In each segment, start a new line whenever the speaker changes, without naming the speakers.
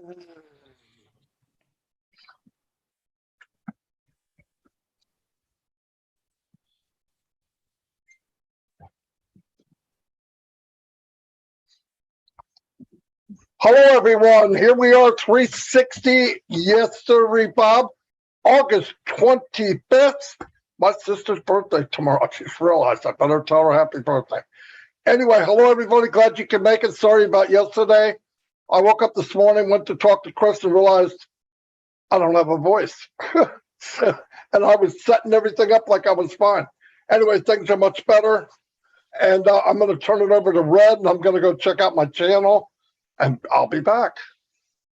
Hello, everyone. Here we are, 360. Yes, sir, Bob. August 25th. My sister's birthday tomorrow. I just realized I better tell her happy birthday. Anyway, hello, everybody. Glad you can make it. Sorry about yesterday. I woke up this morning, went to talk to Chris, and realized I don't have a voice. And I was setting everything up like I was fine. Anyway, things are much better. And I'm going to turn it over to Red, and I'm going to go check out my channel. And I'll be back.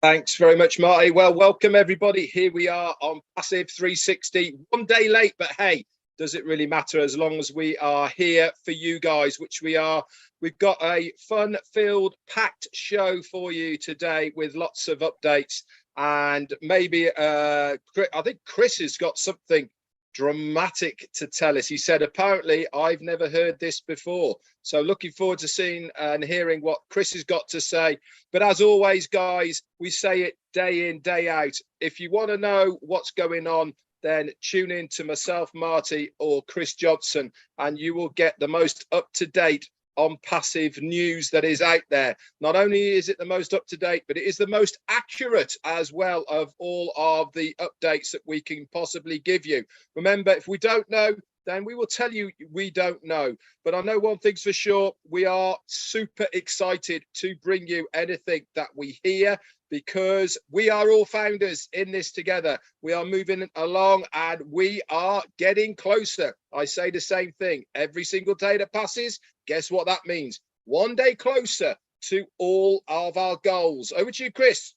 Thanks very much, Marty. Well, welcome everybody. Here we are on Passive 360. One day late, but hey, does it really matter as long as we are here for you guys, which we are. We've got a fun-filled, packed show for you today with lots of updates. And maybe I think Chris has got something dramatic to tell us. He said, apparently, I've never heard this before. So looking forward to seeing and hearing what Chris has got to say. But as always, guys, we say it day in, day out. If you want to know what's going on, then tune in to myself, Marty, or Chris Johnson, and you will get the most up-to-date on passive news that is out there. Not only is it the most up-to-date, but it is the most accurate as well of all of the updates that we can possibly give you. Remember, if we don't know, then we will tell you we don't know. But I know one thing's for sure, we are super excited to bring you anything that we hear, because we are all founders in this together. We are moving along and we are getting closer. I say the same thing every single day that passes. Guess what that means? One day closer to all of our goals. Over to you, Chris.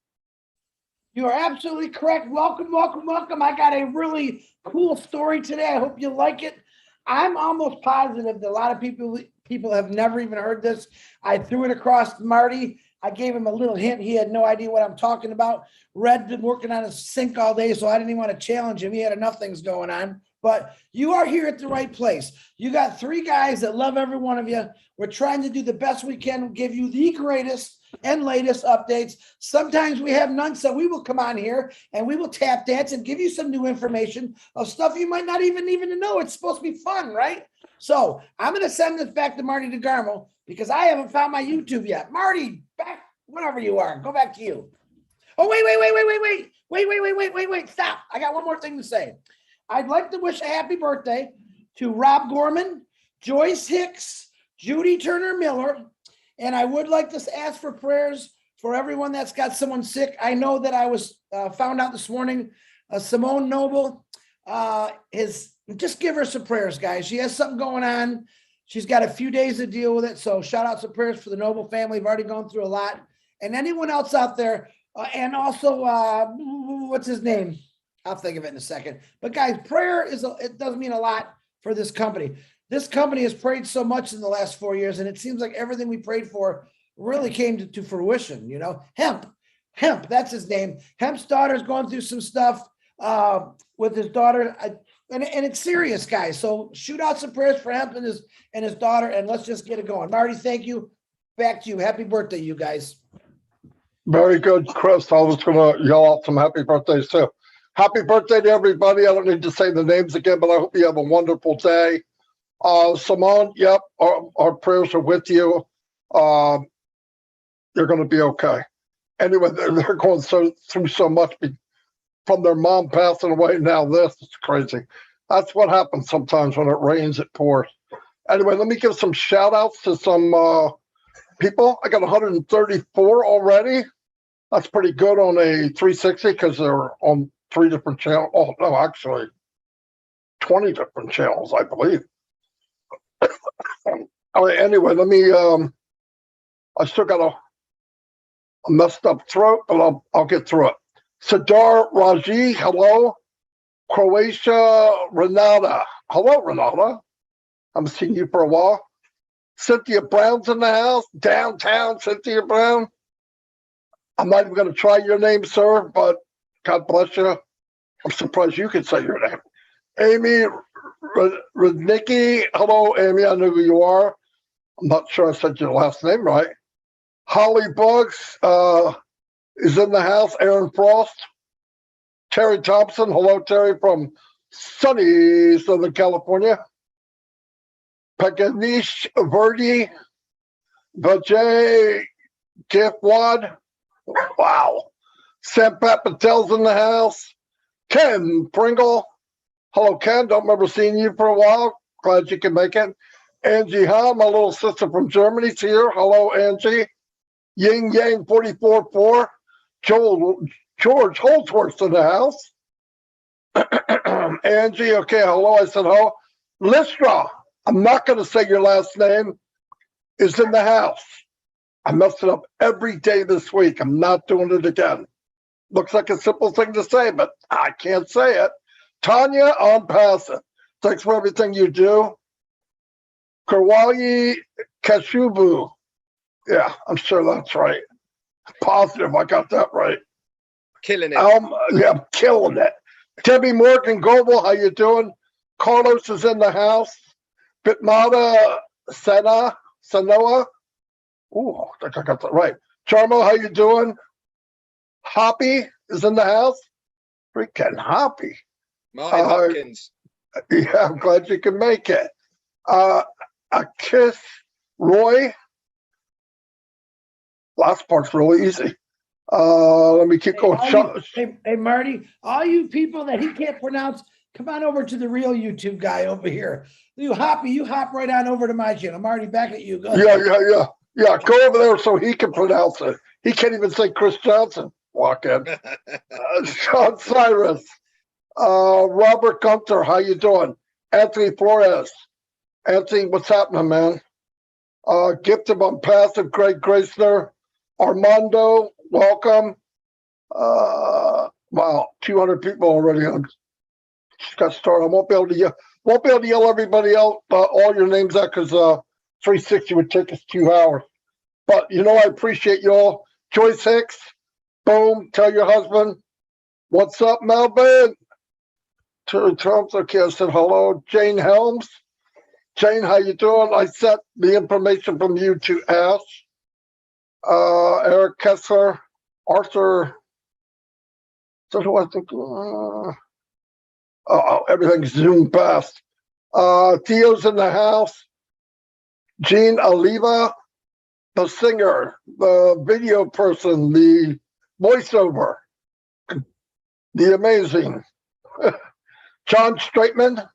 You are absolutely correct. Welcome, welcome, welcome. I got a really cool story today. I hope you like it. I'm almost positive that a lot of people have never even heard this. I threw it across to Marty. I gave him a little hint. He had no idea what I'm talking about. Red been working on his sync all day, so I didn't even want to challenge him. He had enough things going on. But you are here at the right place. You got three guys that love every one of you. We're trying to do the best we can, give you the greatest and latest updates. Sometimes we have none, so we will come on here and we will tap dance and give you some new information of stuff you might not even know. It's supposed to be fun, right? So I'm going to send this back to Marty DeGarmo because I haven't found my YouTube yet. Marty, back whenever you are. Go back to you. Oh, wait. Stop. I got one more thing to say. I'd like to wish a happy birthday to Rob Gorman, Joyce Hicks, Judy Turner Miller, and I would like to ask for prayers for everyone that's got someone sick. I know that I was found out this morning, Simone Noble, just give her some prayers, guys. She has something going on. She's got a few days to deal with it. So shout out some prayers for the Noble family. We've already gone through a lot. And anyone else out there, and also, what's his name? I'll think of it in a second. But guys, prayer it does mean a lot for this company. This company has prayed so much in the last 4 years, and it seems like everything we prayed for really came to fruition. You know, Hemp, that's his name. Hemp's daughter's going through some stuff with his daughter, and it's serious, guys. So shoot out some prayers for Hemp and his daughter, and let's just get it going. Marty, thank you. Back to you. Happy birthday, you guys.
Very good, Chris. I was going to yell out some happy birthdays too. Happy birthday to everybody. I don't need to say the names again, but I hope you have a wonderful day. Simone, yep, our prayers are with you. You're going to be okay. Anyway, they're going through so much from their mom passing away. Now this is crazy. That's what happens sometimes when it rains, it pours. Anyway, let me give some shout outs to some people. I got 134 already. That's pretty good on a 360 because they're on 3 different channels. Oh, no, actually 20 different channels, I believe. Anyway, let me, I still got a messed up throat, but I'll get through it. Sadar Raji, hello. Croatia, Renata. Hello, Renata. I haven't seen you for a while. Cynthia Brown's in the house. Downtown, Cynthia Brown. I'm not even going to try your name, sir, but God bless you. I'm surprised you could say your name. Amy Rudnicki. Hello, Amy. I know who you are. I'm not sure I said your last name right. Holly Bugs. is in the house. Aaron Frost. Terry Thompson. Hello, Terry, from sunny Southern California. Paganish Verdi. Vijay Gifwad. Wow. Sampat Patel's in the house. Ken Pringle. Hello, Ken. Don't remember seeing you for a while. Glad you can make it. Angie Ha, my little sister from Germany's here. Hello, Angie. Ying Yang 44-4. George Holdsworth's in the house. Angie, okay, hello. I said hello. Listra, I'm not going to say your last name, is in the house. I messed it up every day this week. I'm not doing it again. Looks like a simple thing to say, but I can't say it. Tanya ONPASSIVE. Thanks for everything you do. Karwali Kashubu. Yeah, I'm sure that's right. Positive I got that right.
Killing it.
Yeah, I'm killing it. Debbie Morgan Goble, how you doing? Carlos is in the house. Bitmata Sanoa. Ooh, I think I got that right. Charmo, how you doing? Hoppy is in the house. Freaking Hoppy.
Martin Hopkins.
Yeah, I'm glad you can make it. A kiss, Roy. Last part's really easy. Let me keep going.
Hey, Marty, all you people that he can't pronounce, come on over to the real YouTube guy over here. You hop right on over to my channel. Marty, back at you. Go ahead.
Yeah. Go over there so he can pronounce it. He can't even say Chris Johnson. Walk in. Sean Cyrus. Robert Gunter, how you doing? Anthony Flores. Anthony, what's happening, man? Gifted ONPASSIVE, Greg Gracener. Armando, welcome. Wow, 200 people already. I just got started. I won't be able to yell everybody out all your names out because 360 would take us 2 hours. But I appreciate you all. Joyce Hicks, boom. Tell your husband, what's up, Melbourne? Terry Thompson, okay, I said hello. Jane Helms. Jane, how you doing? I sent the information from you to Ash. Eric Kessler, Arthur. So who I think? Everything's zoomed past. Theo's in the house. Gene Oliva, the singer, the video person, the voiceover, the amazing. John Stratman,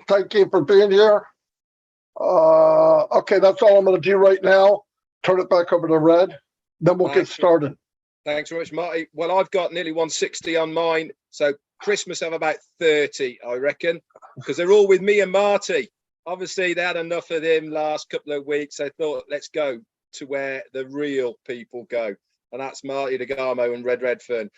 thank you for being here. Okay, that's all I'm going to do right now. Turn it back over to Red, then we'll get started.
Thanks very much, Marty. Well, I've got nearly 160 on mine, so Chris must have about 30, I reckon, because they're all with me and Marty. Obviously, they had enough of him last couple of weeks. They thought, let's go to where the real people go, and that's Marty DeGarmo and Red Redfern.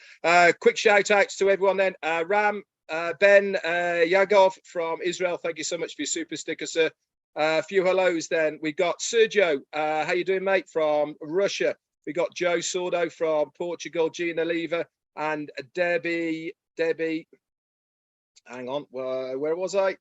Quick shout outs to everyone then. Ram, Ben Yagov from Israel, thank you so much for your super sticker, sir. A few hellos then. We got Sergio, how you doing, mate, from Russia. We got Joe Sordo from Portugal, Gina Lever, and Debbie, hang on, where was I?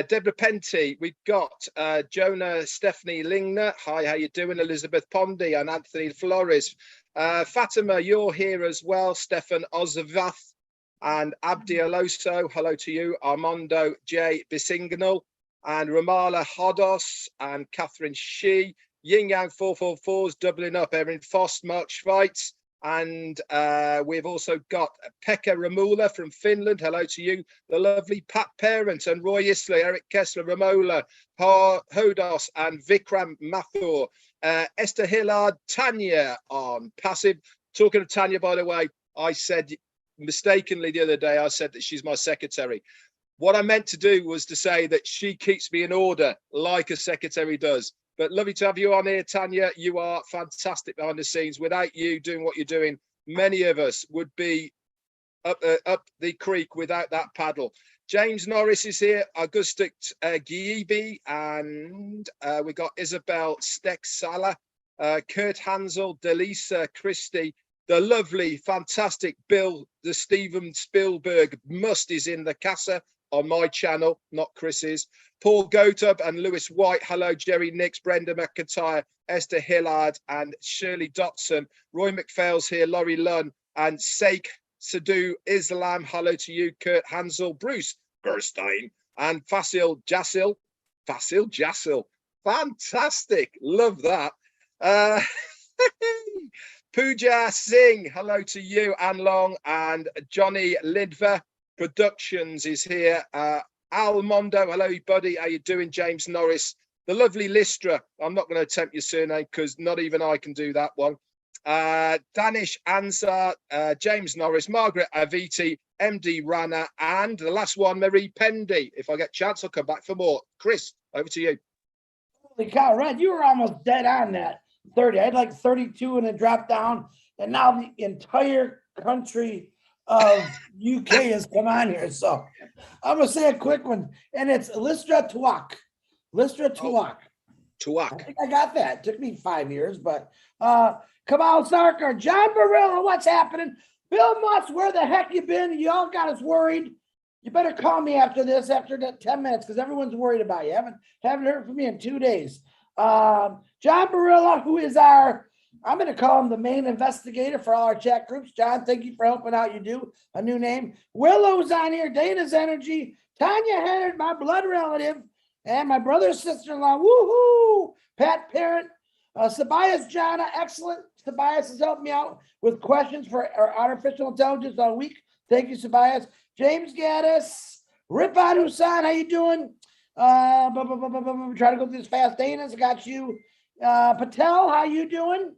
Deborah Penty. We've got Jonah Stephanie Lingner. Hi, how you doing? Elizabeth Pondy and Anthony Flores. Fatima, you're here as well. Stefan Ozavath and Abdi Aloso. Hello to you. Armando J. Bisingnal and Ramala Hodos and Catherine Shee. Yin Yang 444's doubling up. Erin Fost, Mark Schweitz. And we've also got Pekka Ramula from Finland. Hello to you. The lovely Pat Parent and Roy Isley, Eric Kessler, Ramola, Hodos and Vikram Mathur. Esther Hillard, Tanya on Passive. Talking of Tanya, by the way, I said mistakenly the other day, I said that she's my secretary. What I meant to do was to say that she keeps me in order like a secretary does. But lovely to have you on here, Tanya. You are fantastic behind the scenes. Without you doing what you're doing, many of us would be up the creek without that paddle. James Norris is here, Augustus Giebe, and we got Isabel Steck-Sala, Kurt Hansel, Delisa Christie, the lovely, fantastic Bill, the Steven Spielberg must is in the casa. on my channel, not Chris's. Paul Gotub and Lewis White. Hello, Jerry Nix, Brenda McIntyre, Esther Hillard, and Shirley Dotson. Roy McPhail's here, Laurie Lunn, and Sheikh Sadhu Islam. Hello to you, Kurt Hansel, Bruce Gerstein, and Fasil Jassil. Fasil Jassil. Fantastic. Love that. Pooja Singh, hello to you, Anne Long, and Johnny Lidver Productions is here. Al Mondo, hello, buddy. How you doing? James Norris, the lovely Listra. I'm not going to attempt your surname because not even I can do that one. Danish Ansar, James Norris, Margaret Aviti, MD Rana, and the last one, Marie Pendy. If I get a chance, I'll come back for more. Chris, over to you.
Holy cow, Red, you were almost dead on that 30. I had like 32 and it dropped down. And now the entire country of UK has come on here. So I'm going to say a quick one. And it's Listra Tuak. Listra Tuak.
Tuak.
I think I got that. It took me 5 years, but Kamal Sarkar, John Barilla, what's happening? Bill Mutz, where the heck you been? You all got us worried. You better call me after this, after that 10 minutes, because everyone's worried about you. Haven't heard from me in 2 days. John Barilla, who is our, I'm going to call him the main investigator for all our chat groups. John, thank you for helping out. You do a new name. Willow's on here. Dana's Energy. Tanya Hennard, my blood relative, and my brother's sister-in-law. Woohoo! Pat Parent. Tobias Jana, excellent. Tobias has helped me out with questions for our artificial intelligence all week. Thank you, Tobias. James Gaddis, Ripon Husan, how you doing? Try to go through this fast. Dana's got you. Patel, how you doing?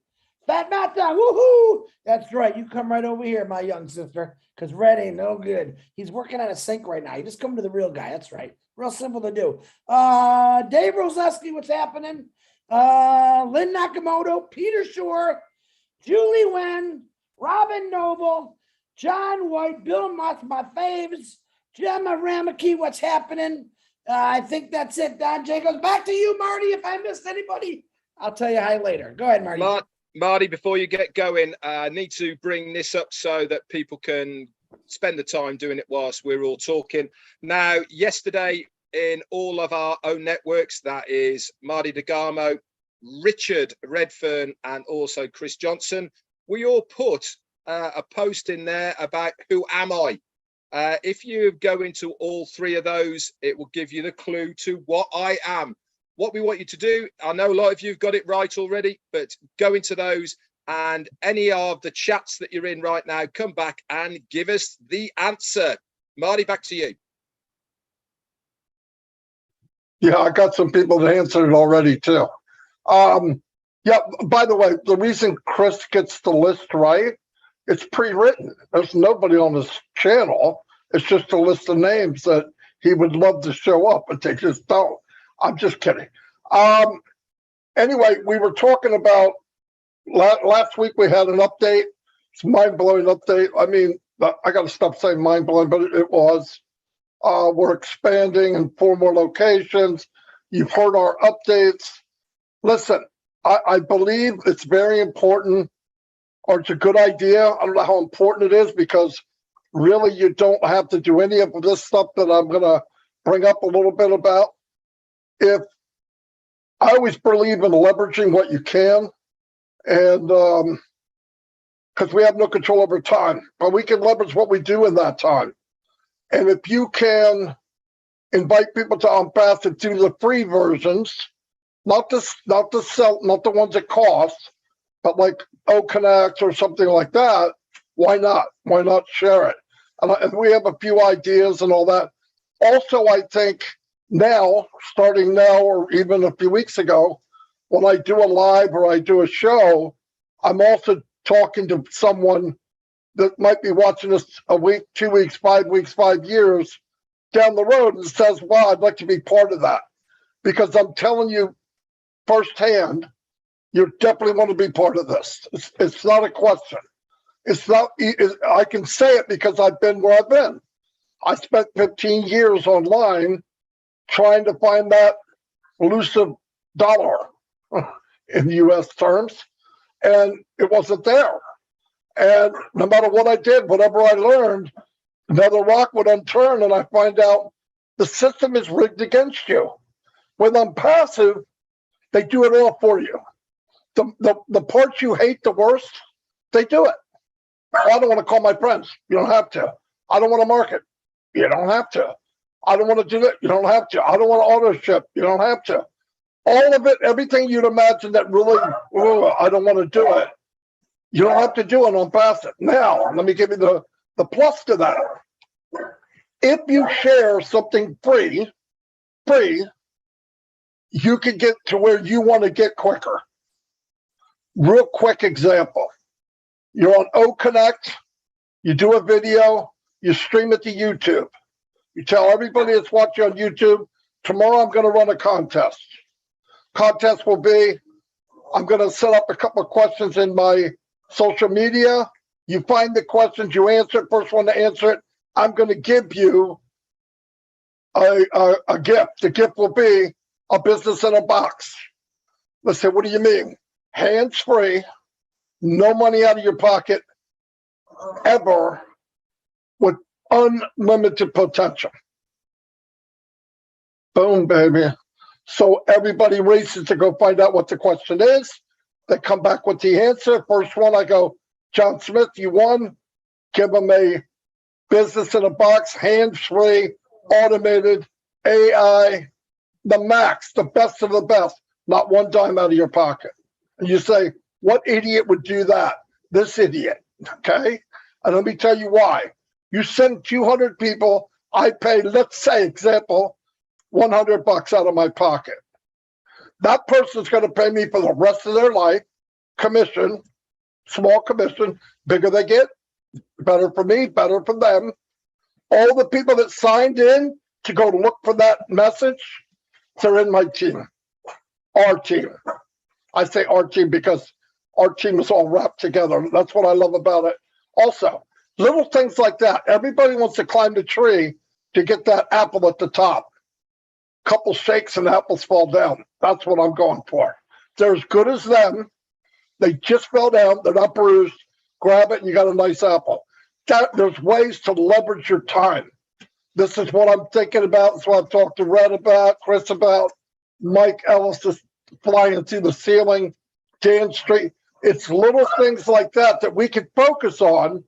Fat Mata, woohoo! That's right. You come right over here, my young sister, because Red ain't no good. He's working on a sink right now. You just come to the real guy. That's right. Real simple to do. Dave Roseski, what's happening? Lynn Nakamoto, Peter Shore, Julie Wen, Robin Noble, John White, Bill Muth, my faves, Gemma Ramaki, what's happening? I think that's it. Don Jacobs, back to you, Marty. If I missed anybody, I'll tell you hi later. Go ahead, Marty.
Marty, before you get going, I need to bring this up so that people can spend the time doing it whilst we're all talking. Now, yesterday, in all of our own networks, that is Marty DeGarmo, Richard Redfern, and also Chris Johnson, we all put a post in there about who am I. If you go into all three of those, it will give you the clue to what I am. What we want you to do, I know a lot of you have got it right already, but go into those and any of the chats that you're in right now, come back and give us the answer. Marty, back to you.
Yeah, I got some people that answered it already too. Yeah, by the way, the reason Chris gets the list right, it's pre-written. There's nobody on this channel. It's just a list of names that he would love to show up, but they just don't. I'm just kidding. Anyway, we were talking about last week we had an update. It's a mind-blowing update. I mean, I got to stop saying mind-blowing, but it was. We're expanding in 4 more locations. You've heard our updates. Listen, I believe it's very important, or it's a good idea. I don't know how important it is because really you don't have to do any of this stuff that I'm going to bring up a little bit about. If I always believe in leveraging what you can, and because we have no control over time, but we can leverage what we do in that time. And if you can invite people to ONPASSIVE to the free versions, not the ones that cost, but like OConnect or something like that, why not? Why not share it? And we have a few ideas and all that. Also, I think now, starting now, or even a few weeks ago, when I do a live or I do a show, I'm also talking to someone that might be watching us a week, 2 weeks, 5 weeks, 5 years down the road and says, wow, I'd like to be part of that. Because I'm telling you firsthand, you definitely want to be part of this. It's not a question. It's not, I can say it because I've been where I've been. I spent 15 years online trying to find that elusive dollar in US terms, and it wasn't there. And no matter what I did, whatever I learned, another rock would unturn and I find out The system is rigged against you. With ONPASSIVE, they do it all for you. The parts you hate the worst, they do it. I don't want to call my friends. You don't have to. I don't want to market. You don't have to. I don't want to do that. You don't have to. I don't want to auto ship. You don't have to. All of it, everything you'd imagine that really, I don't want to do it. You don't have to do it on ONPASSIVE. Now, let me give you the plus to that. If you share something free, you can get to where you want to get quicker. Real quick example. You're on O Connect, you do a video, you stream it to YouTube. You tell everybody that's watching on YouTube, tomorrow I'm going to run a contest. Contest will be, I'm going to set up a couple of questions in my social media. You find the questions, you answer it, first one to answer it. I'm going to give you a gift. The gift will be a business in a box. Let's say, what do you mean? Hands-free, no money out of your pocket, ever, with unlimited potential. Boom, baby. So everybody races to go find out what the question is. They come back with the answer. First one, I go, John Smith, you won. Give them a business in a box, hands-free, automated, AI, the max, the best of the best, not one dime out of your pocket. And you say, what idiot would do that? This idiot, okay? And let me tell you why. You send 200 people, I pay, let's say, example, $100 out of my pocket. That person's going to pay me for the rest of their life, commission, small commission, bigger they get, better for me, better for them. All the people that signed in to go look for that message, they're in my team, our team. I say our team because our team is all wrapped together. That's what I love about it. Also, little things like that. Everybody wants to climb the tree to get that apple at the top. Couple shakes and apples fall down. That's what I'm going for. They're as good as them. They just fell down. They're not bruised. Grab it and you got a nice apple. There's ways to leverage your time. This is what I'm thinking about. That's what I've talked to Red about, Chris about. Mike Ellis is flying through the ceiling. Dan Street. It's little things like that that we can focus on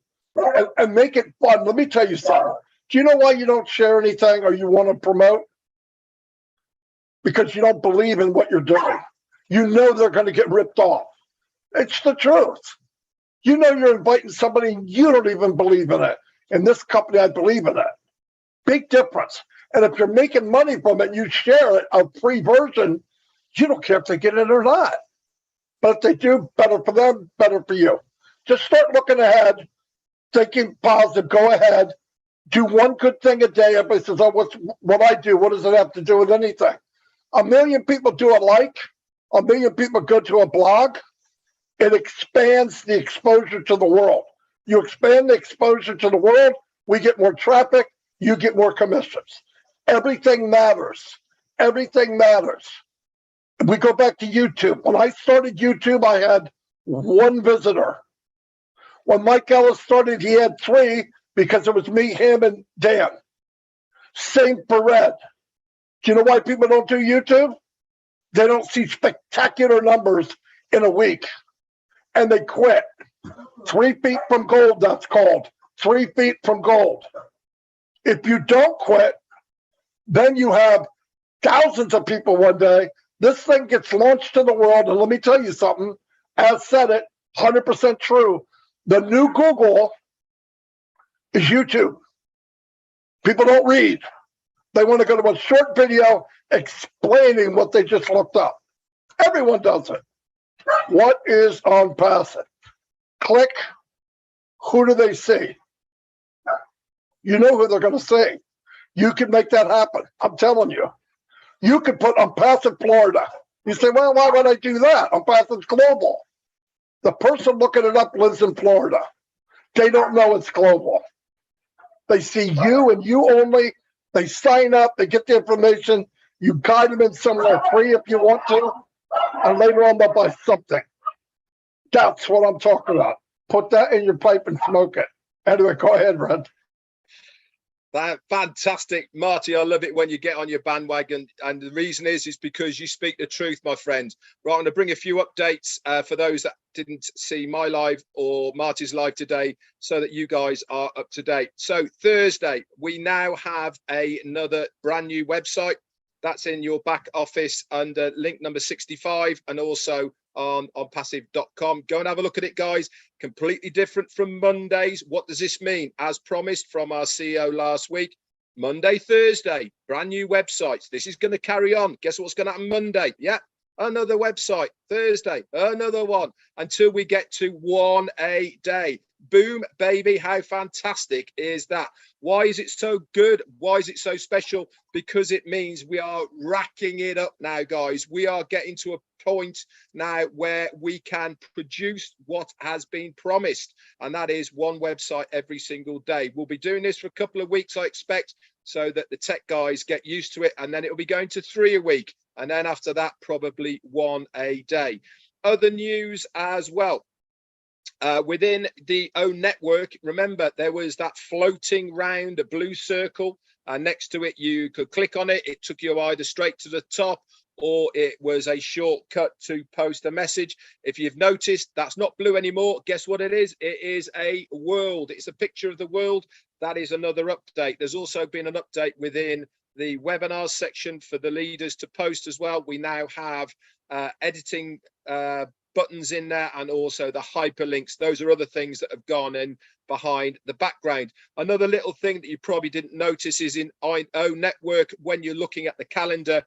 and make it fun. Let me tell you something. Do you know why you don't share anything or you want to promote? Because you don't believe in what you're doing. You know they're going to get ripped off. It's the truth. You know you're inviting somebody, you don't even believe in it. In this company, I believe in it. Big difference. And if you're making money from it, you share it, a free version, you don't care if they get it or not. But if they do, better for them, better for you. Just start looking ahead, thinking positive, go ahead, do one good thing a day. Everybody says, oh, what I do, what does it have to do with anything? 1 million people do a like, 1 million people go to a blog. It expands the exposure to the world. You expand the exposure to the world, we get more traffic, you get more commissions. Everything matters. Everything matters. We go back to YouTube. When I started YouTube, I had 1 visitor. When Mike Ellis started, he had 3 because it was me, him, and Dan. Same for Red. Do you know why people don't do YouTube? They don't see spectacular numbers in a week. And they quit. 3 feet from gold, that's called. 3 feet from gold. If you don't quit, then you have thousands of people one day. This thing gets launched to the world. And let me tell you something. As said it, 100% true. The new Google is YouTube. People don't read. They want to go to a short video explaining what they just looked up. Everyone does it. What is ONPASSIVE? Click. Who do they see? You know who they're going to see. You can make that happen. I'm telling you. You could put ONPASSIVE Florida. You say, well, why would I do that? ONPASSIVE's global. The person looking it up lives in Florida. They don't know it's global. They see you and you only. They sign up. They get the information. You guide them in somewhere free if you want to. And later on, they'll buy something. That's what I'm talking about. Put that in your pipe and smoke it. Anyway, go ahead, Red.
That fantastic, Marty. I love it when you get on your bandwagon, and the reason is because you speak the truth, my friend. Right, I'm going to bring a few updates for those that didn't see my live or Marty's live today, so that you guys are up to date. So Thursday, we now have another brand new website that's in your back office under link number 65, and also on ONPASSIVE.com. Go and have a look at it, guys. Completely different from Mondays. What does this mean? As promised from our CEO last week, Monday, Thursday, brand new websites. This is going to carry on. Guess what's going to happen Monday? Yeah, another website. Thursday, another one, until we get to one a day. Boom, baby. How fantastic is that? Why is it so good? Why is it so special? Because it means we are racking it up now, guys. We are getting to a point now where we can produce what has been promised, and that is one website every single day. We'll be doing this for a couple of weeks, I expect, so that the tech guys get used to it, and then it'll be going to 3 a week, and then after that, probably 1 a day. Other news as well. Within the OWN network, remember there was that floating round, a blue circle, and next to it you could click on it. It took you either straight to the top, or it was a shortcut to post a message. If you've noticed, that's not blue anymore. Guess what it is? It is a world. It's a picture of the world. That is another update. There's also been an update within the webinars section for the leaders to post as well. We now have editing buttons in there, and also the hyperlinks. Those are other things that have gone in behind the background. Another little thing that you probably didn't notice is in OWN network, when you're looking at the calendar,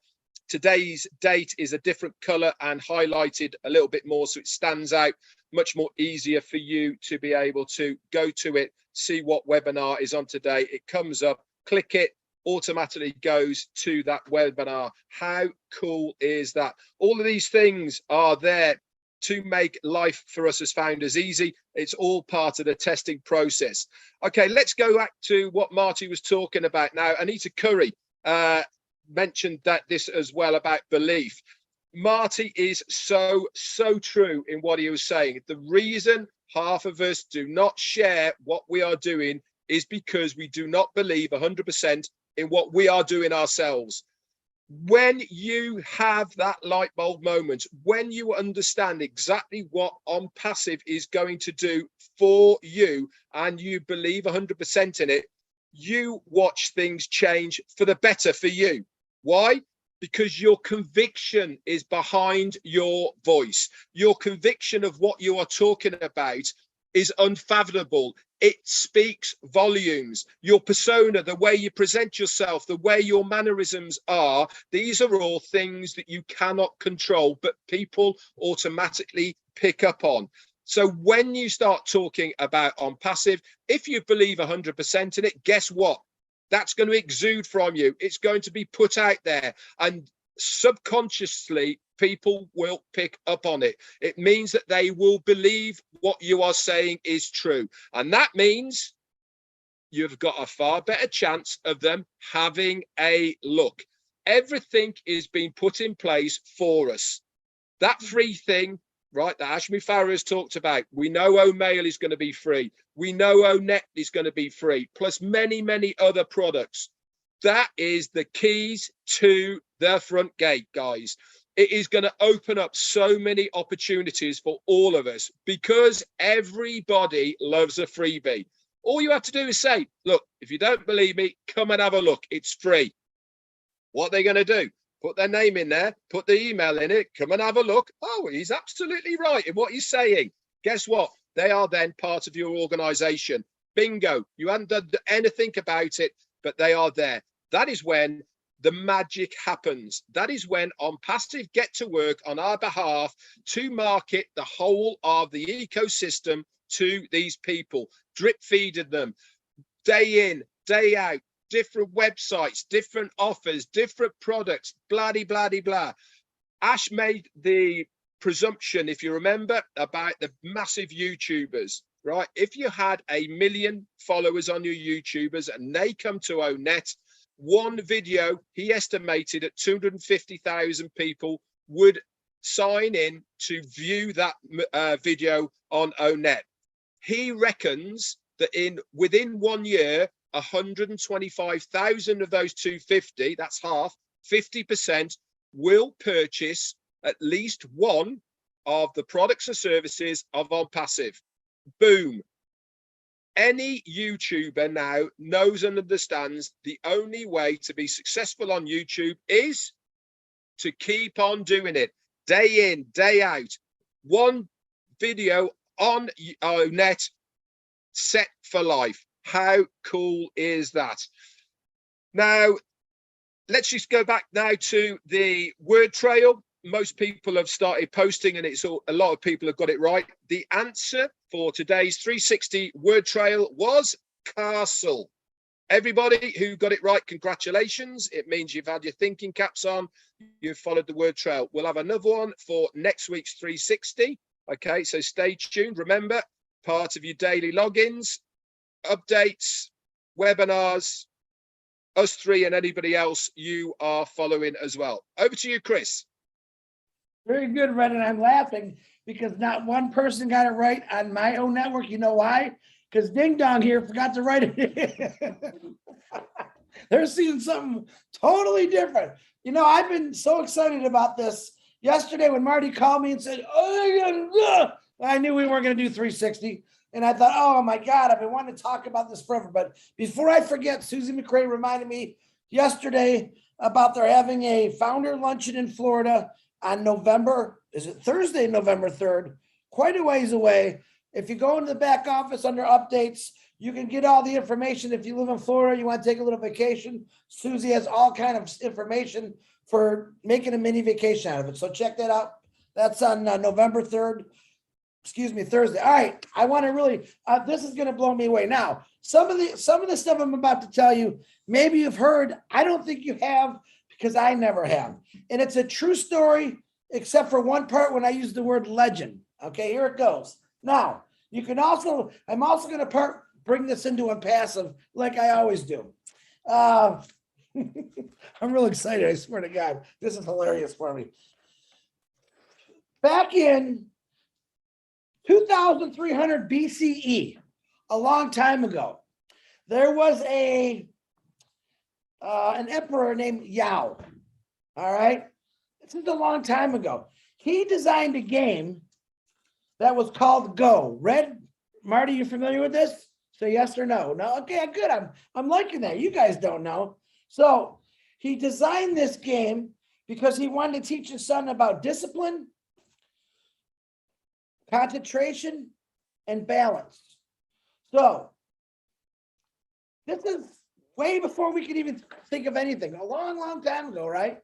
today's date is a different color and highlighted a little bit more, so it stands out, much more easier for you to be able to go to it, see what webinar is on today. It comes up, click it, automatically goes to that webinar. How cool is that? All of these things are there to make life for us as founders easy. It's all part of the testing process. Okay, let's go back to what Marty was talking about now. Anita Curry mentioned that this as well about belief. Marty is so true in what he was saying. The reason half of us do not share what we are doing is because we do not believe 100% in what we are doing ourselves. When you have that light bulb moment, when you understand exactly what ONPASSIVE is going to do for you, and you believe 100% in it, you watch things change for the better for you. Why? Because your conviction is behind your voice. Your conviction of what you are talking about is unfathomable. It speaks volumes. Your persona, the way you present yourself, the way your mannerisms are, these are all things that you cannot control, but people automatically pick up on. So when you start talking about ONPASSIVE, if you believe 100% in it, guess what? That's going to exude from you. It's going to be put out there, and subconsciously people will pick up on it. It means that they will believe what you are saying is true, and that means you've got a far better chance of them having a look. Everything is being put in place for us. That free thing, right, that Ashmi Farah has talked about, we know OMail is going to be free. We know ONet is going to be free, plus many other products. That is the keys to the front gate, guys. It is going to open up so many opportunities for all of us, because everybody loves a freebie. All you have to do is say, look, if you don't believe me, come and have a look. It's free. What are they going to do? Put their name in there, put the email in it, come and have a look. Oh, he's absolutely right in what he's saying. Guess what? They are then part of your organization. Bingo. You haven't done anything about it, but they are there. That is when the magic happens. That is when ONPASSIVE get to work on our behalf to market the whole of the ecosystem to these people, drip feeding them day in, day out, different websites, different offers, different products, blah, blah, blah, blah. Ash made the presumption, if you remember, about the massive YouTubers, right? If you had 1 million followers on your YouTubers and they come to ONet, one video, he estimated at 250,000 people would sign in to view that video on ONet. He reckons that within 1 year, 125,000 of those 250, that's half, 50%, will purchase at least one of the products or services of ONPASSIVE. Boom. Any YouTuber now knows and understands the only way to be successful on YouTube is to keep on doing it day in, day out. One video on net set for life. How cool is that? Now, let's just go back now to the word trail. Most people have started posting, and it's all, a lot of people have got it right. The answer for today's 360 word trail was castle. Everybody who got it right, congratulations. It means you've had your thinking caps on, you've followed the word trail. We'll have another one for next week's 360. Okay, so stay tuned. Remember, part of your daily logins, updates, webinars, us three and anybody else you are following as well. Over to you, Chris.
Very good, Red, and I'm laughing because not one person got it right on my own network. You know why? Because Ding Dong here forgot to write it. They're seeing something totally different. You know, I've been so excited about this. Yesterday when Marty called me and said, oh, I knew we weren't going to do 360. And I thought, oh my God, I've been wanting to talk about this forever. But before I forget, Susie McCray reminded me yesterday about they're having a founder luncheon in Florida on November, is it Thursday, November 3rd, quite a ways away. If you go into the back office under updates, you can get all the information. If you live in Florida, you want to take a little vacation, Susie has all kind of information for making a mini vacation out of it. So check that out. That's on November 3rd. Excuse me, Thursday. All right. I want to really, this is going to blow me away. Now, some of the stuff I'm about to tell you, maybe you've heard, I don't think you have because I never have. And it's a true story, except for one part when I use the word legend. Okay, here it goes. Now, you can also, I'm also going to bring this into ONPASSIVE like I always do. I'm real excited. I swear to God, this is hilarious for me. Back in 2300 BCE, a long time ago, there was an emperor named Yao. All right, this is a long time ago. He designed a game that was called Go. Red, Marty, you familiar with this? Say yes or no. No, okay, good. I'm liking that. You guys don't know. So he designed this game because he wanted to teach his son about discipline, concentration, and balance. So this is way before we could even think of anything, a long, long time ago, right?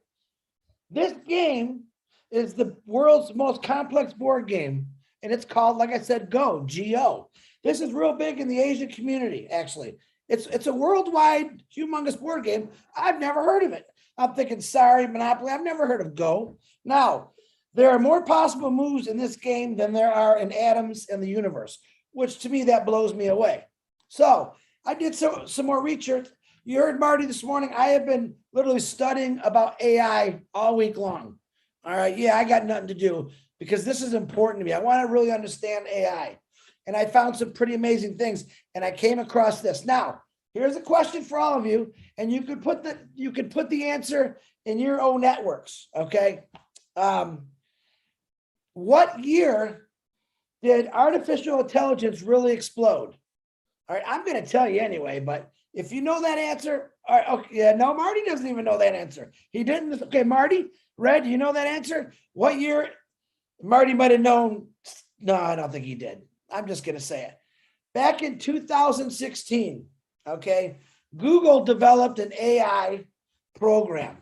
This game is the world's most complex board game, and it's called, like I said, Go, G-O. This is real big in the Asian community, actually. It's a worldwide, humongous board game. I've never heard of it. I'm thinking, sorry, Monopoly, I've never heard of Go. Now, there are more possible moves in this game than there are in atoms in the universe, which to me, that blows me away. So I did some more research. You heard Marty this morning. I have been literally studying about AI all week long. All right. Yeah, I got nothing to do because this is important to me. I want to really understand AI. And I found some pretty amazing things. And I came across this. Now, here's a question for all of you. And you could put the answer in your own networks. Okay. What year did artificial intelligence really explode? All right, I'm going to tell you anyway, but if you know that answer, all right, okay, yeah, no, Marty doesn't even know that answer. He didn't. Okay, Marty, Red, you know that answer? What year? Marty might have known. No, I don't think he did. I'm just going to say it. Back in 2016, okay, Google developed an AI program.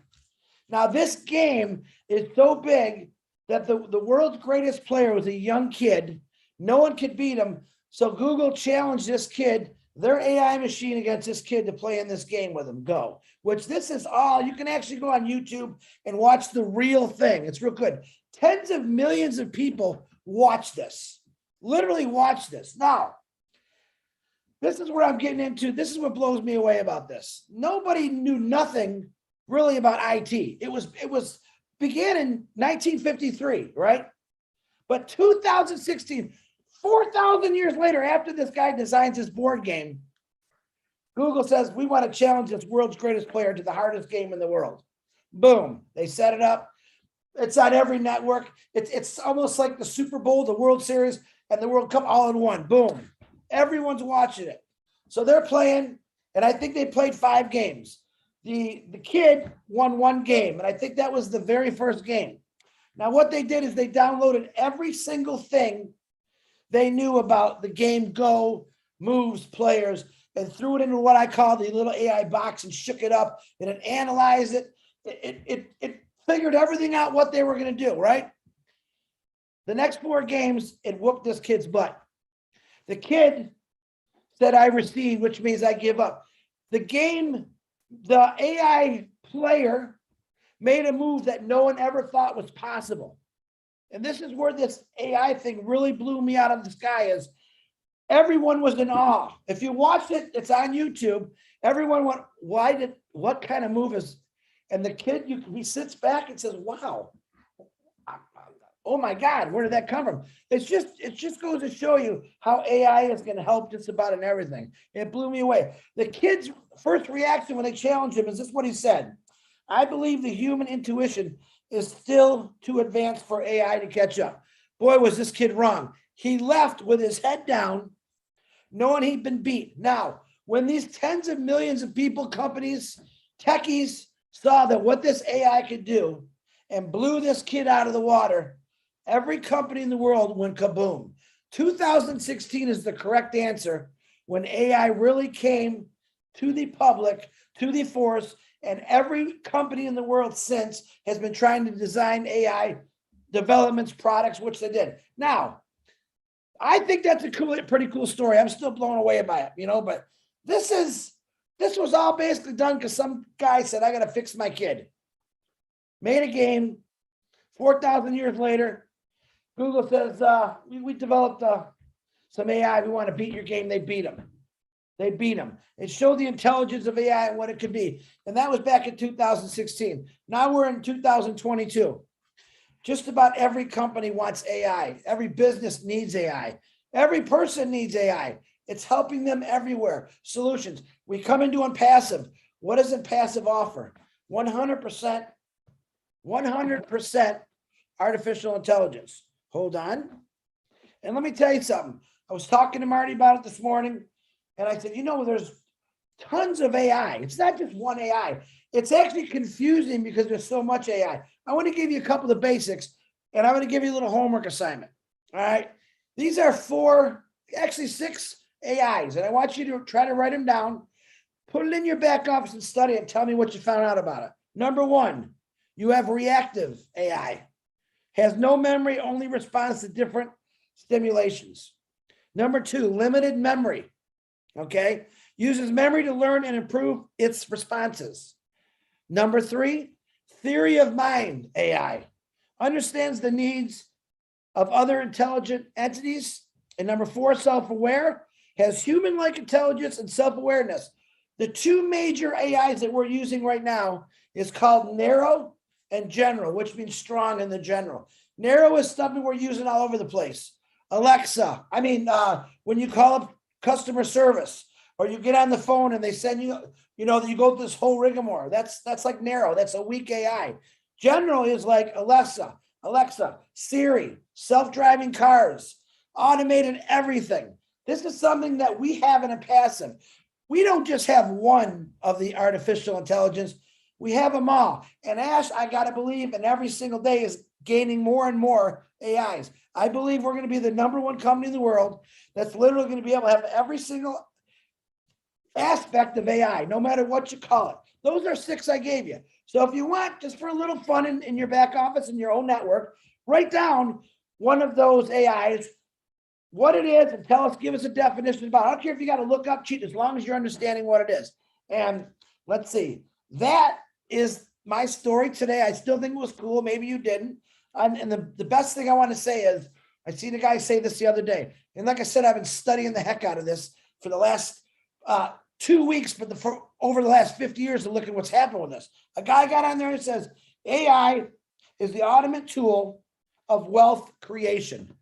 Now, this game is so big that the world's greatest player was a young kid. No one could beat him. So Google challenged this kid, their AI machine, against this kid to play in this game with him, Go. Which this is all, you can actually go on YouTube and watch the real thing. It's real good. Tens of millions of people watch this, literally watch this. Now, this is where I'm getting into. This is what blows me away about this. Nobody knew nothing really about IT. It began in 1953, right? But 2016, 4,000 years later, after this guy designs his board game, Google says, we want to challenge this world's greatest player to the hardest game in the world. Boom. They set it up. It's on every network. It's almost like the Super Bowl, the World Series, and the World Cup all in one. Boom. Everyone's watching it. So they're playing, and I think they played 5 games. The kid won 1 game, and I think that was the very first game. Now, what they did is they downloaded every single thing they knew about the game, go, moves, players, and threw it into what I call the little AI box and shook it up, and it analyzed it. It figured everything out what they were going to do, right? The next 4 games, it whooped this kid's butt. The kid said, I recede, which means I give up. The game, the AI player made a move that no one ever thought was possible. And this is where this AI thing really blew me out of the sky is everyone was in awe. If you watch it, it's on YouTube. Everyone went, what kind of move is, and the kid, he sits back and says, wow, oh my God, where did that come from? It just goes to show you how AI is going to help just about in everything. It blew me away. The kid's first reaction when they challenged him is this what he said. I believe the human intuition is still too advanced for AI to catch up. Boy, was this kid wrong. He left with his head down, knowing he'd been beat. Now, when these tens of millions of people, companies, techies saw that what this AI could do and blew this kid out of the water, every company in the world went kaboom. 2016 is the correct answer when AI really came to the public, to the force, and every company in the world since has been trying to design AI developments, products, which they did. Now, I think that's a pretty cool story. I'm still blown away by it, but this was all basically done because some guy said, I got to fix my kid. Made a game, 4,000 years later, Google says, we developed some AI. We want to beat your game. They beat them. It showed the intelligence of AI and what it could be. And that was back in 2016. Now we're in 2022. Just about every company wants AI. Every business needs AI. Every person needs AI. It's helping them everywhere. Solutions. We come into ONPASSIVE. What does ONPASSIVE offer? 100% artificial intelligence. Hold on. And let me tell you something. I was talking to Marty about it this morning. And I said, there's tons of AI. It's not just one AI. It's actually confusing because there's so much AI. I want to give you a couple of basics, and I'm going to give you a little homework assignment. All right. These are 6 AIs, and I want you to try to write them down, put it in your back office and study it. Tell me what you found out about it. Number 1, you have reactive AI. Has no memory, only responds to different stimulations. Number 2, limited memory. Okay, uses memory to learn and improve its responses. Number 3, theory of mind AI. Understands the needs of other intelligent entities. And number 4, self-aware. Has human-like intelligence and self-awareness. The 2 major AIs that we're using right now is called narrow and general, which means strong in the general. Narrow is something we're using all over the place. Alexa, when you call up customer service, or you get on the phone and they send you, you go through this whole rigmarole. That's like narrow. That's a weak AI. General is like Alexa, Siri, self-driving cars, automated everything. This is something that we have in ONPASSIVE. We don't just have one of the artificial intelligence. We have them all. And Ash, I got to believe, and every single day is gaining more and more AIs. I believe we're going to be the #1 company in the world that's literally going to be able to have every single aspect of AI, no matter what you call it. Those are 6 I gave you. So if you want, just for a little fun in your back office, in your own network, write down one of those AIs, what it is, and give us a definition about it. I don't care if you got to look up, cheat, as long as you're understanding what it is. And let's see. That is my story today. I still think it was cool. Maybe you didn't. And the best thing I want to say is, I seen a guy say this the other day. And like I said, I've been studying the heck out of this for the last 2 weeks, but over the last 50 years to look at what's happened with this. A guy got on there and says, AI is the ultimate tool of wealth creation.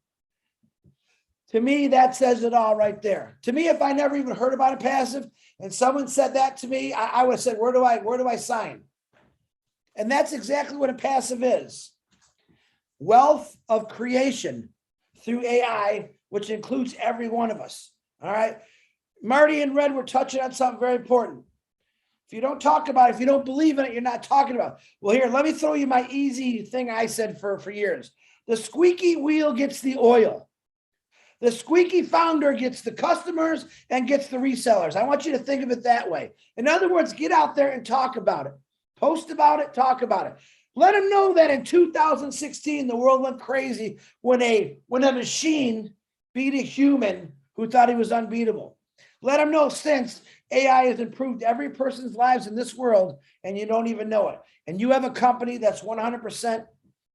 To me, that says it all right there. To me, if I never even heard about a passive and someone said that to me, I would have said, where do I sign? And that's exactly what a passive is. Wealth of creation through AI, which includes every one of us. All right. Marty and Red were touching on something very important. If you don't talk about it, if you don't believe in it, you're not talking about it. Well, here, let me throw you my easy thing I said for years. The squeaky wheel gets the oil. The squeaky founder gets the customers and gets the resellers. I want you to think of it that way. In other words, get out there and talk about it. Post about it, talk about it. Let them know that in 2016, the world went crazy when a machine beat a human who thought he was unbeatable. Let them know since AI has improved every person's lives in this world and you don't even know it. And you have a company that's 100%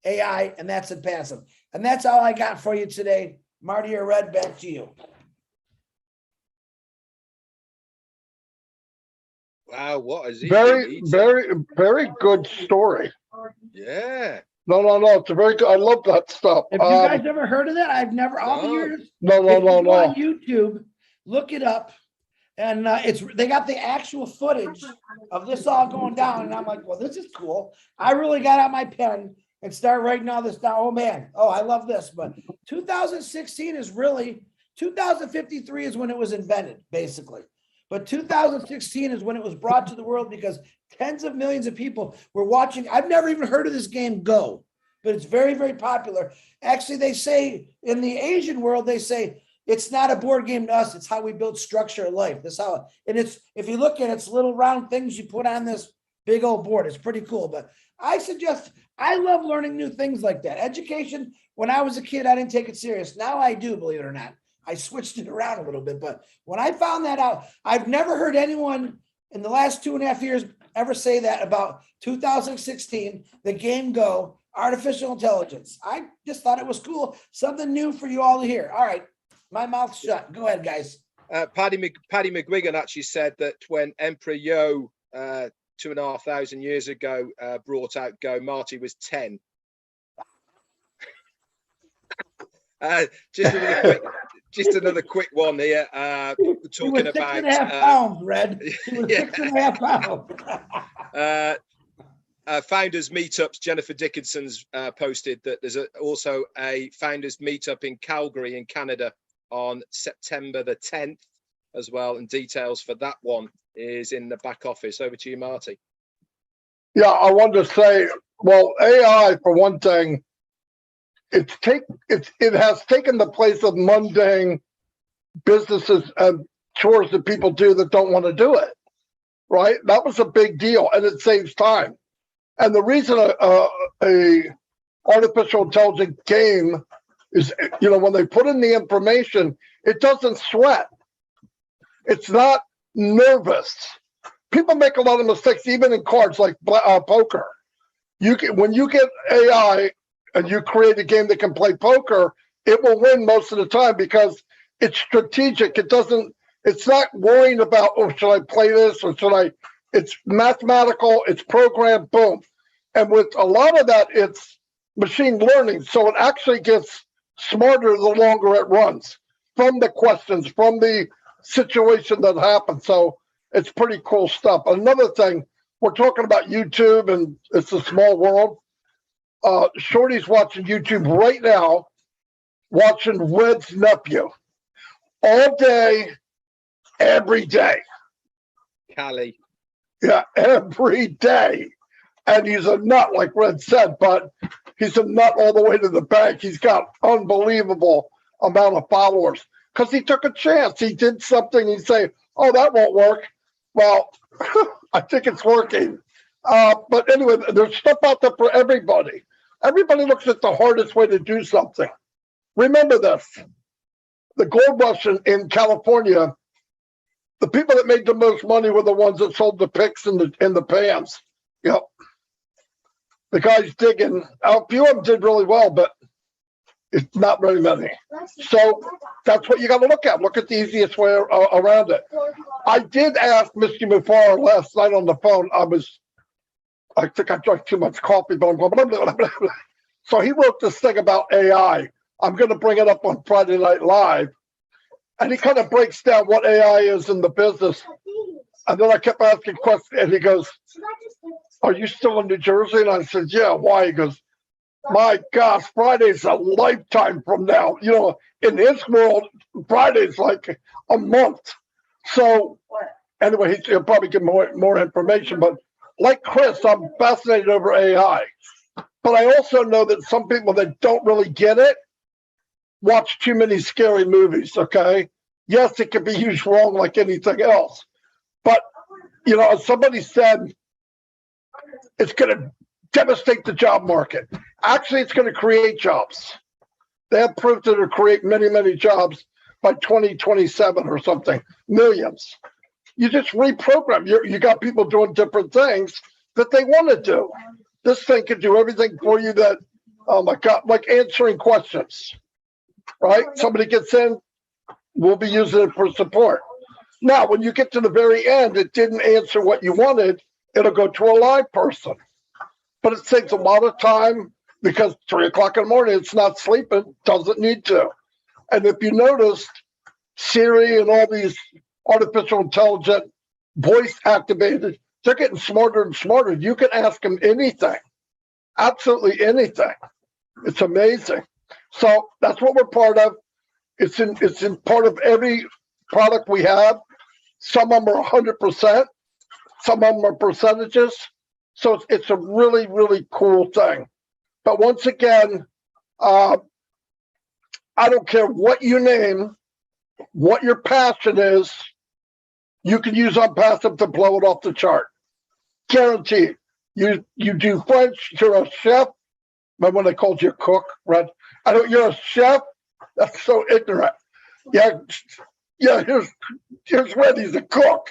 AI, and that's impassive. And that's all I got for you today. Marty or Red, back to you.
Wow, what is he?
Very good story.
Yeah.
No. It's a very good. I love that stuff.
If you guys ever heard of that, I've never, all the years.
No.
On YouTube, look it up. And they got the actual footage of this all going down. And I'm like, well, this is cool. I really got out my pen and start writing all this down. Oh man, I love this. But 2016 is really, 2053 is when it was invented, basically. But 2016 is when it was brought to the world because tens of millions of people were watching. I've never even heard of this game Go, but it's very, very popular. Actually, they say in the Asian world, they say it's not a board game to us. It's how we build structure of life. That's how, and it's, if you look at it, it's little round things you put on this big old board. It's pretty cool. But I suggest, I love learning new things like that. Education, when I was a kid, I didn't take it serious. Now I do, believe it or not. I switched it around a little bit, but when I found that out, I've never heard anyone in the last 2.5 years ever say that about 2016, the game Go, artificial intelligence. I just thought it was cool. Something new for you all to hear. All right, my mouth's shut. Go ahead, guys.
Paddy McGuigan actually said that when Emperor Yo 2,500 years ago brought out Go, Marty was 10. Just another quick one here. Talking about
6.5 pounds, Red. He was 6.5
pounds. Founders meetups. Jennifer Dickinson's posted that there's also a founders meetup in Calgary in Canada on September the 10th as well, and details for that one is in the back office. Over to you, Marty.
Yeah, I wanted to say, well, AI for one thing, it has taken the place of mundane businesses and chores that people do that don't want to do it, right? That was a big deal, and it saves time. And the reason a artificial intelligence game is, when they put in the information, it doesn't sweat. It's not nervous. People make a lot of mistakes, even in cards like poker. When you get AI and you create a game that can play poker, it will win most of the time because it's strategic. It's not worrying about, should I play this or should I? It's mathematical, it's programmed, boom. And with a lot of that, it's machine learning. So it actually gets smarter the longer it runs from the questions, from the situation that happens. So it's pretty cool stuff. Another thing, we're talking about YouTube and it's a small world. Shorty's watching YouTube right now, watching Red's nephew all day, every day.
Callie.
Yeah, every day. And he's a nut, like Red said, but he's a nut all the way to the bank. He's got unbelievable amount of followers because he took a chance. He did something. He'd say, oh, that won't work. Well, I think it's working. But anyway, there's stuff out there for everybody. Everybody looks at the hardest way to do something. Remember this. The gold rush in California, the people that made the most money were the ones that sold the picks and the pans. Yep. The guys digging. A few of them did really well, but it's not very many. So that's what you got to look at. Look at the easiest way around it. I did ask Mr. Mufar last night on the phone. I think I drank too much coffee, but I'm going, blah, blah, blah, blah. So he wrote this thing about AI. I'm going to bring it up on Friday Night Live. And he kind of breaks down what AI is in the business. And then I kept asking questions, and he goes, "Are you still in New Jersey?" And I said, "Yeah." "Why?" He goes, "My gosh, Friday's a lifetime from now. You know, in his world, Friday's like a month." So anyway, he'll probably give more information. But like Chris, I'm fascinated over AI. But I also know that some people that don't really get it watch too many scary movies, okay? Yes, it can be used wrong like anything else. But, you know, as somebody said, it's going to devastate the job market. Actually, it's going to create jobs. They have proof that it'll create many, many jobs by 2027 or something, millions. You just reprogram. You got people doing different things that they want to do. This thing can do everything for you that, oh my God, like answering questions, right? Somebody gets in, we'll be using it for support. Now, when you get to the very end, it didn't answer what you wanted, it'll go to a live person. But it saves a lot of time because 3 o'clock in the morning, it's not sleeping, doesn't need to. And if you noticed, Siri and all these artificial intelligent voice activated, they're getting smarter and smarter. You can ask them anything, absolutely anything. It's amazing. So that's what we're part of. It's in part of every product we have. Some of them are 100%. Some of them are percentages. So it's a really, really cool thing. But once again, I don't care what you name, what your passion is, you can use ONPASSIVE to blow it off the chart. Guaranteed. You do French, you're a chef. Remember when they called you a cook, right? I don't, you're a chef? That's so ignorant. Yeah, here's Randy's a cook.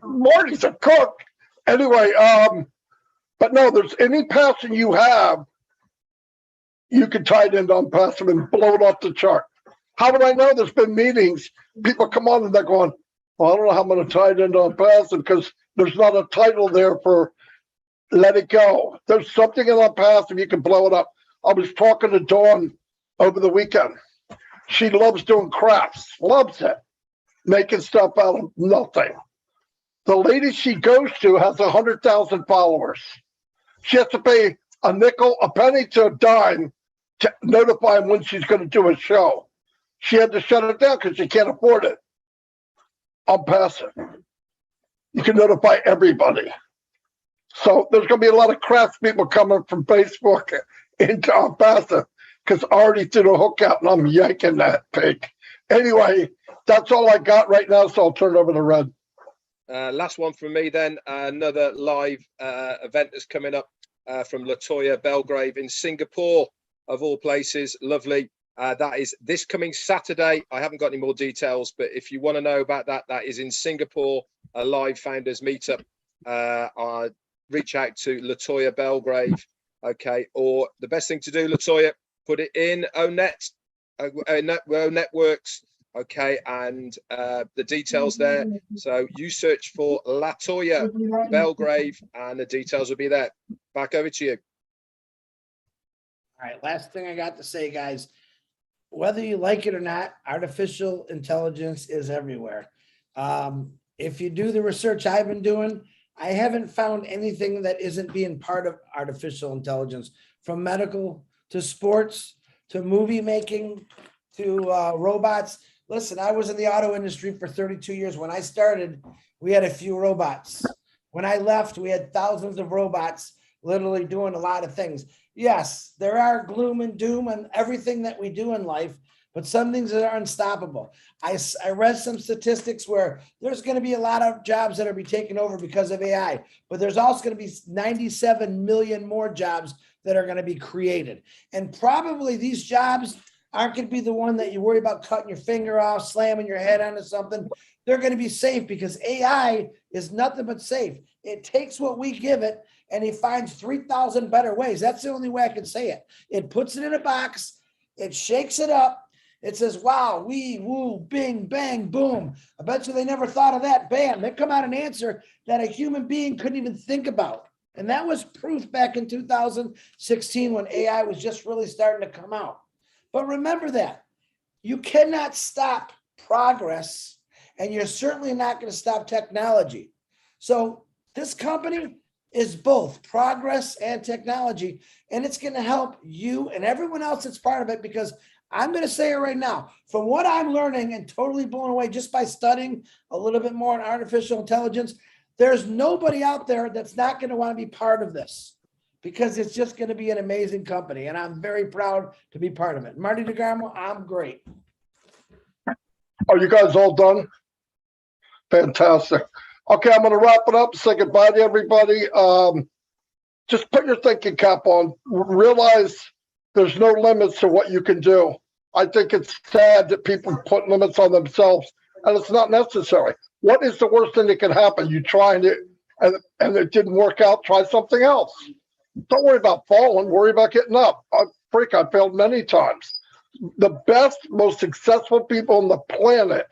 Marty's a cook. Anyway, but no, there's any passion you have, you can tie it into ONPASSIVE and blow it off the chart. How do I know? There's been meetings. People come on and they're going, "Well, I don't know how I'm going to tie it into ONPASSIVE because there's not a title there for let it go." There's something in ONPASSIVE, you can blow it up. I was talking to Dawn over the weekend. She loves doing crafts, loves it, making stuff out of nothing. The lady she goes to has 100,000 followers. She has to pay a nickel, a penny to a dime to notify them when she's going to do a show. She had to shut it down because she can't afford it. ONPASSIVE. You can notify everybody. So there's going to be a lot of crafts people coming from Facebook into ONPASSIVE because I already threw the hook out and I'm yanking that pig. Anyway, that's all I got right now, so I'll turn it over to Red.
Last one from me then. Another live event that's coming up from Latoya Belgrave in Singapore, of all places. Lovely. That is this coming Saturday. I haven't got any more details, but if you want to know about that, that is in Singapore, a live founders meetup. Reach out to Latoya Belgrave, okay? Or the best thing to do, Latoya, put it in ONET, Networks, okay? And the details there. So you search for Latoya Belgrave and the details will be there. Back over to you.
All right, last thing I got to say, guys, whether you like it or not, artificial intelligence is everywhere. If you do the research I've been doing, I haven't found anything that isn't being part of artificial intelligence, from medical to sports to movie making to robots. Listen, I was in the auto industry for 32 years. When I started, we had a few robots. When I left, we had thousands of robots literally doing a lot of things. Yes, there are gloom and doom on everything that we do in life, but some things that are unstoppable. I read some statistics where there's going to be a lot of jobs that are be taken over because of AI, but there's also going to be 97 million more jobs that are going to be created. And probably these jobs aren't going to be the one that you worry about cutting your finger off, slamming your head onto something. They're going to be safe because AI is nothing but safe. It takes what we give it and it finds 3,000 better ways. That's the only way I can say it. It puts it in a box, it shakes it up. It says, wow, wee, woo, bing, bang, boom. I bet you they never thought of that. Bam, they come out an answer that a human being couldn't even think about. And that was proof back in 2016 when AI was just really starting to come out. But remember that you cannot stop progress, and you're certainly not going to stop technology. So this company is both progress and technology, and it's going to help you and everyone else that's part of it, because I'm going to say it right now, from what I'm learning and totally blown away just by studying a little bit more on artificial intelligence, there's nobody out there that's not going to want to be part of this, because it's just going to be an amazing company. And I'm very proud to be part of it. Marty DeGarmo, I'm great.
Are you guys all done? Fantastic. Okay, I'm going to wrap it up. Say goodbye to everybody. Just put your thinking cap on. Realize there's no limits to what you can do. I think it's sad that people put limits on themselves, and it's not necessary. What is the worst thing that can happen? You tried it, and it didn't work out. Try something else. Don't worry about falling. Worry about getting up. I failed many times. The best, most successful people on the planet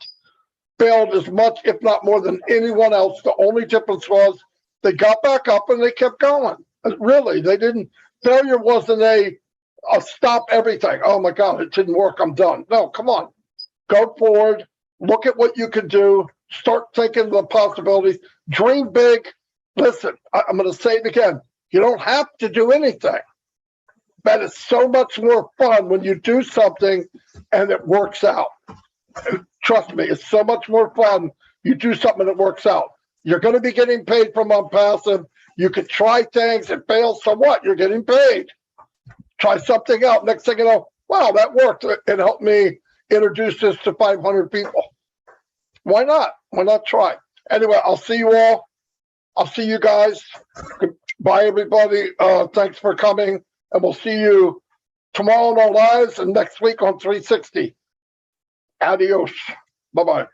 failed as much, if not more, than anyone else. The only difference was they got back up and they kept going. Really, they didn't. Failure wasn't a stop everything. Oh my God, it didn't work. I'm done. No, come on. Go forward. Look at what you can do. Start thinking of the possibilities. Dream big. Listen, I'm going to say it again. You don't have to do anything. But it's so much more fun when you do something and it works out. Trust me, it's so much more fun. You do something that works out. You're going to be getting paid from ONPASSIVE. You could try things, it fails, so what? You're getting paid. Try something out. Next thing you know, wow, that worked. It helped me introduce this to 500 people. Why not? Why not try? Anyway, I'll see you all. I'll see you guys. Goodbye, everybody. Thanks for coming. And we'll see you tomorrow on our lives and next week on 360. Adios. Bye-bye.